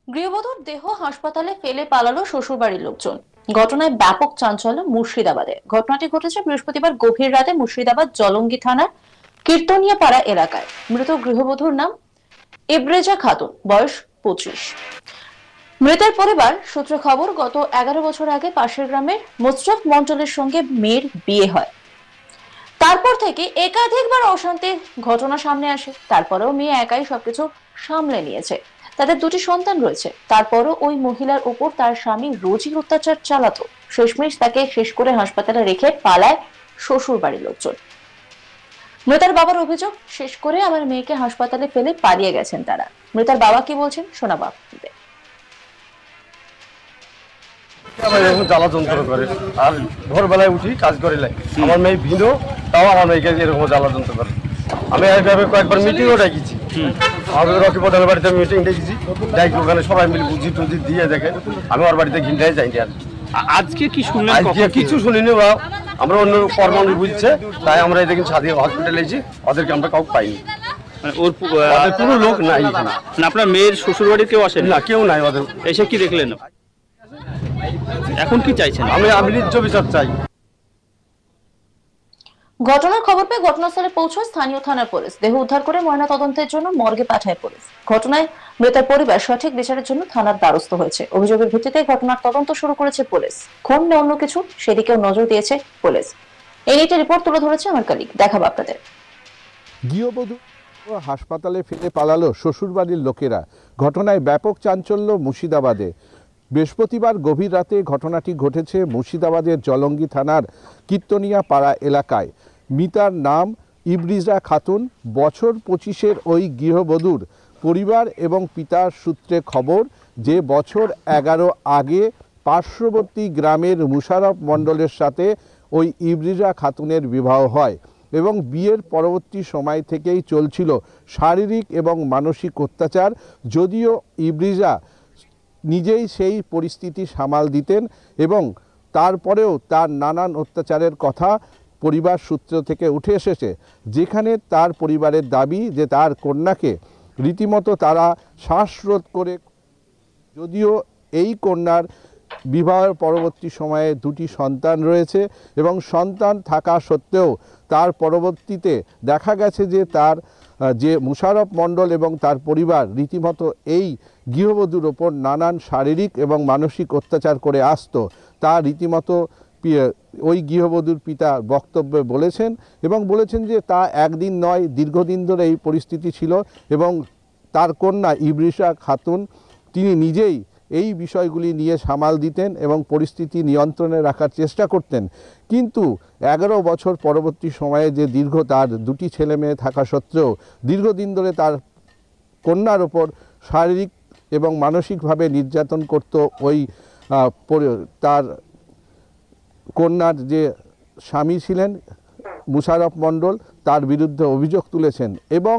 গৃহবধূর দেহ হাসপাতালে ফেলে পালালো শ্বশুরবাড়ির লোকজন। ঘটনায় ব্যাপক চাঞ্চল্য মুর্শিদাবাদে। ঘটনাটি ঘটেছে বৃহস্পতিবার গভীর রাতে মুর্শিদাবাদ জলঙ্গি থানার কীর্তনিয়া পাড়া এলাকায়। মৃত গৃহবধূর নাম ইব্রেজা খাতুন, বয়স 25। মৃতের পরিবার সূত্রে খবর, গত 11 বছর আগে পাশের গ্রামের মোস্তফ মন্ডলের সঙ্গে মেয়ের বিয়ে হয়। তারপর থেকে একাধিকবার অশান্তির ঘটনা সামনে আসে। তারপরেও মেয়ে একাই সবকিছু সামলে নিয়েছে। তাদের দুটি সন্তান রয়েছে। তারপরও ওই মহিলার উপর তার স্বামী রোজই অত্যাচার চালাতো। শেষমেশ তাকে শেষ করে হাসপাতালে রেখে পালায় শ্বশুর বাড়ির লোকজন। মৃতার বাবার অভিযোগ, শেষ করে আমার মেয়েকে হাসপাতালে ফেলে পালিয়ে গেছেন তারা। মৃতার বাবা কি বলছেন শোনাবো আপনাদের। জ্বালা যন্ত্র করে আর ভোরবেলায় উঠি কাজ করে লাই। আমার মেয়ে ভিনো, তাও আমার মেয়েকে এরকম জ্বালা যন্ত্র করে। আমি কয়েকবার মিটিংও ডাকিছি, আমাদের রকি প্রধানের বাড়িতে মিটিং ডেকেছি, ডাকি ওখানে সবাই মিলে বুঝি টুজি দিয়ে দেখে। আমি ওর বাড়িতে ঘিনটাই যাইনি। আর আজকে কি শুনলেন? আজকে কিছু শুনিনি বা আমরা অন্য কর্মী বুঝছে, তাই আমরা এদিকে সাথী হসপিটালে এসেছি, ওদেরকে আমরা কাউকে পাইনি। ওর কোনো লোক নাই এখানে। আপনার মেয়ের শ্বশুর বাড়ির কেউ আসেন না, কেউ নাই। ওদের এসে কি দেখলেন? এখন কি চাইছেন? আমি ন্যায্য বিচার চাই। ঘটনার খবর পেয়ে ঘটনাস্থলে পৌঁছায় স্থানীয় থানার পুলিশ। দেহ উদ্ধার করে ময়না তদন্তের জন্য মর্গে পাঠায় পুলিশ। ঘটনায় মৃতের পরিবার সঠিক বিচারের জন্য থানার দ্বারস্থ হয়েছে। অভিযোগের ভিত্তিতে ঘটনার তদন্ত শুরু করেছে পুলিশ। খুন না অন্য কিছু, সেদিকেও নজর দিয়েছে পুলিশ। এই নিয়ে একটা রিপোর্ট তুলে ধরেছে আমার কলিগ, দেখাবো আপনাদের। গৃহবধূ হাসপাতালে ফেলে পালালো শ্বশুরবাড়ির লোকেরা। ঘটনায় ব্যাপক চাঞ্চল্য মুর্শিদাবাদে। বৃহস্পতিবার গভীর রাতে ঘটনাটি ঘটেছে মুর্শিদাবাদের জলঙ্গি থানার কীর্তনিয়া পাড়া এলাকায়। মিতার নাম ইব্রিজা খাতুন, বছর 25-এর ওই গৃহবধূর পরিবার এবং পিতার সূত্রে খবর যে বছর 11 আগে পার্শ্ববর্তী গ্রামের মুশারফ মণ্ডলের সাথে ওই ইব্রিজা খাতুনের বিবাহ হয় এবং বিয়ের পরবর্তী সময় থেকেই চলছিল শারীরিক এবং মানসিক অত্যাচার। যদিও ইব্রিজা নিজেই সেই পরিস্থিতি সামাল দিতেন এবং তারপরেও তার নানান অত্যাচারের কথা পরিবার সূত্র থেকে উঠে এসেছে, যেখানে তার পরিবারের দাবি যে তার কন্যাকে রীতিমতো তারা শ্বাসরোধ করে, যদিও এই কন্যার বিবাহের পরবর্তী সময়ে দুটি সন্তান রয়েছে এবং সন্তান থাকা সত্ত্বেও তার পরবর্তীতে দেখা গেছে যে তার যে মুশারফ মণ্ডল এবং তার পরিবার রীতিমতো এই গৃহবধূর ওপর নানান শারীরিক এবং মানসিক অত্যাচার করে আসতো। তা রীতিমতো ওই গৃহবধূর পিতা বক্তব্যে বলেছেন এবং বলেছেন যে তা একদিন নয়, দীর্ঘদিন ধরে এই পরিস্থিতি ছিল এবং তার কন্যা ইব্রিজা খাতুন তিনি নিজেই এই বিষয়গুলি নিয়ে সামাল দিতেন এবং পরিস্থিতি নিয়ন্ত্রণে রাখার চেষ্টা করতেন। কিন্তু 11 বছর পরবর্তী সময়ে যে তার দুটি ছেলে মেয়ে থাকা সত্ত্বেও দীর্ঘদিন ধরে তার কন্যার ওপর শারীরিক এবং মানসিকভাবে নির্যাতন করত ওই তার কন্যার যে স্বামী ছিলেন মুশারফ মণ্ডল, তার বিরুদ্ধে অভিযোগ তুলেছেন এবং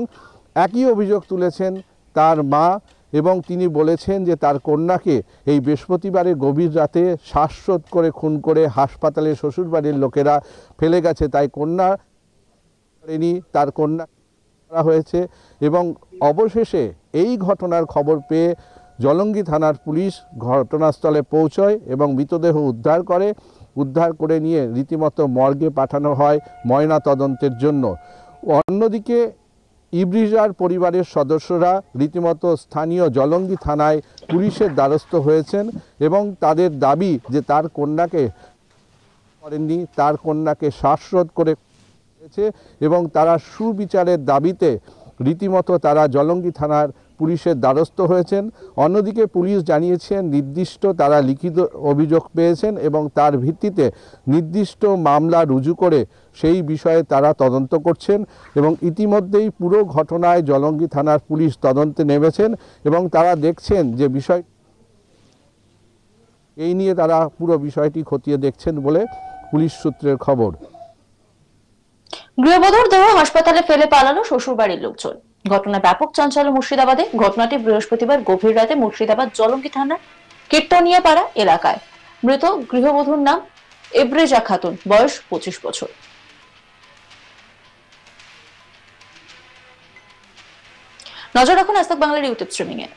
একই অভিযোগ তুলেছেন তার মা। এবং তিনি বলেছেন যে তার কন্যাকে এই বৃহস্পতিবারে গভীর রাতে শ্বাসরোধ করে খুন করে হাসপাতালে শ্বশুরবাড়ির লোকেরা ফেলে গেছে, তাই কন্যা তার কন্যা করা হয়েছে। এবং অবশেষে এই ঘটনার খবর পেয়ে জলঙ্গি থানার পুলিশ ঘটনাস্থলে পৌঁছয় এবং মৃতদেহ উদ্ধার করে নিয়ে রীতিমতো মর্গে পাঠানো হয় ময়না তদন্তের জন্য। অন্যদিকে ইব্রিজার পরিবারের সদস্যরা রীতিমতো স্থানীয় জলঙ্গি থানায় পুলিশের দ্বারস্থ হয়েছেন এবং তাদের দাবি যে তার কন্যাকে করেননি, তার কন্যাকে শ্বাসরোধ করেছে এবং তারা সুবিচারের দাবিতে রীতিমতো তারা জলঙ্গি থানার পুলিশের দ্বারস্থ হয়েছেন। অন্যদিকে পুলিশ জানিয়েছেন নির্দিষ্ট তারা লিখিত অভিযোগ পেয়েছেন এবং তার ভিত্তিতে নির্দিষ্ট মামলা রুজু করে সেই বিষয়ে তারা তদন্ত করছেন এবং ইতিমধ্যেই পুরো ঘটনায় জলঙ্গি থানার পুলিশ তদন্তে নেমেছেন এবং তারা দেখছেন যে বিষয় এই নিয়ে তারা পুরো বিষয়টি খতিয়ে দেখছেন বলে পুলিশ সূত্রের খবর। গৃহবধূর দেহ হাসপাতালে ফেলে পালালো শ্বশুরবাড়ির লোকজন। ঘটনা ব্যাপক চাঞ্চল্য মুর্শিদাবাদে। ঘটনাটি বৃহস্পতিবার গভীর রাতে মুর্শিদাবাদ জলঙ্গি থানার কীর্তনিয়া পাড়া এলাকায়। মৃত গৃহবধূর নাম ইব্রেজা খাতুন, বয়স 25 বছর। নজর রাখুন আজ তাক বাংলার ইউটিউব স্ট্রিমিং এ।